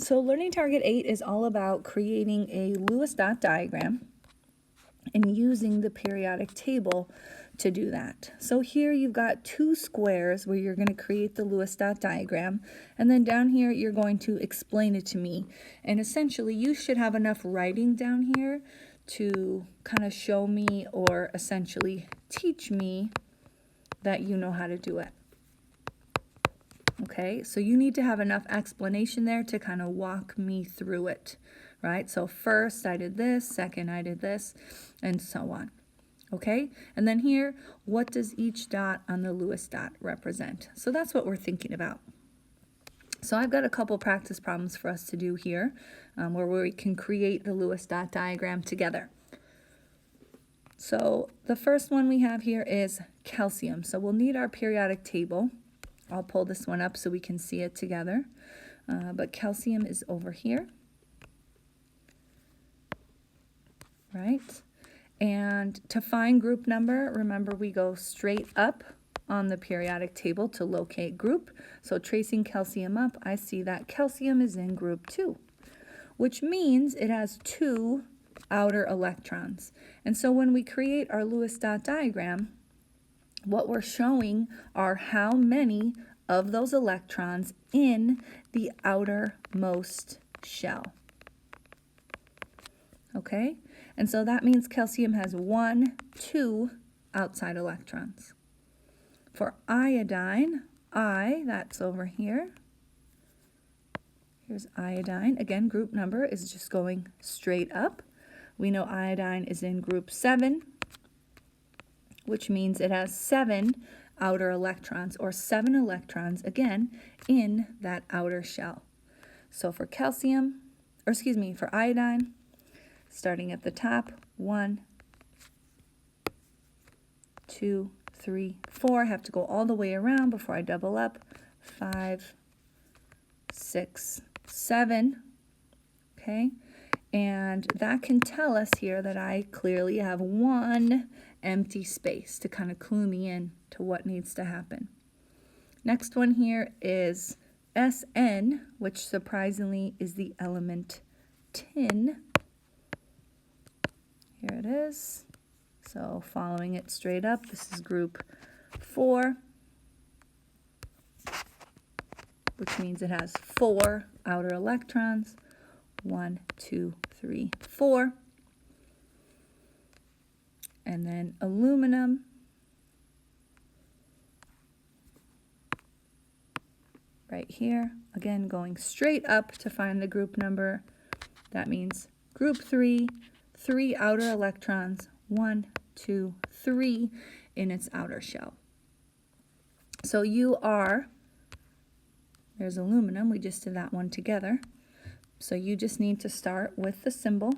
So learning target 8 is all about creating a Lewis dot diagram and using the periodic table to do that. So here you've got two squares where you're going to create the Lewis dot diagram, and then down here you're going to explain it to me. And essentially you should have enough writing down here to kind of show me or essentially teach me that you know how to do it. Okay, so you need to have enough explanation there to kind of walk me through it, right? So first I did this, second I did this, and so on. Okay, and then here, what does each dot on the Lewis dot represent? So that's what we're thinking about. So I've got a couple practice problems for us to do here where we can create the Lewis dot diagram together. So the first one we have here is calcium. So we'll need our periodic table. I'll pull this one up so we can see it together. But calcium is over here, right? And to find group number, remember we go straight up on the periodic table to locate group. So tracing calcium up, I see that calcium is in group 2, which means it has 2 outer electrons. And so when we create our Lewis dot diagram, what we're showing are how many of those electrons in the outermost shell. Okay, and so that means calcium has 1, 2 outside electrons. For iodine, that's over here. Here's iodine. Again, group number is just going straight up. We know iodine is in group 7, which means it has 7 outer electrons, or 7 electrons, again, in that outer shell. So for calcium, or excuse me, for iodine, starting at the top, 1, 2, 3, 4. I have to go all the way around before I double up. 5, 6, 7. Okay, and that can tell us here that I clearly have 1 empty space to kind of clue me in to what needs to happen. Next one here is Sn, which surprisingly is the element tin. Here it is. So following it straight up, this is group 4, which means it has 4 outer electrons. 1, 2, 3, 4. And then aluminum, right here, again going straight up to find the group number. That means group 3, 3 outer electrons, 1, 2, 3 in its outer shell. So there's aluminum, we just did that one together. So you just need to start with the symbol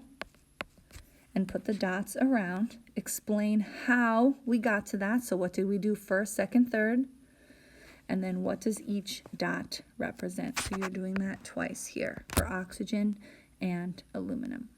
and put the dots around, explain how we got to that. So what did we do first, second, third? And then what does each dot represent? So you're doing that twice here for oxygen and aluminum.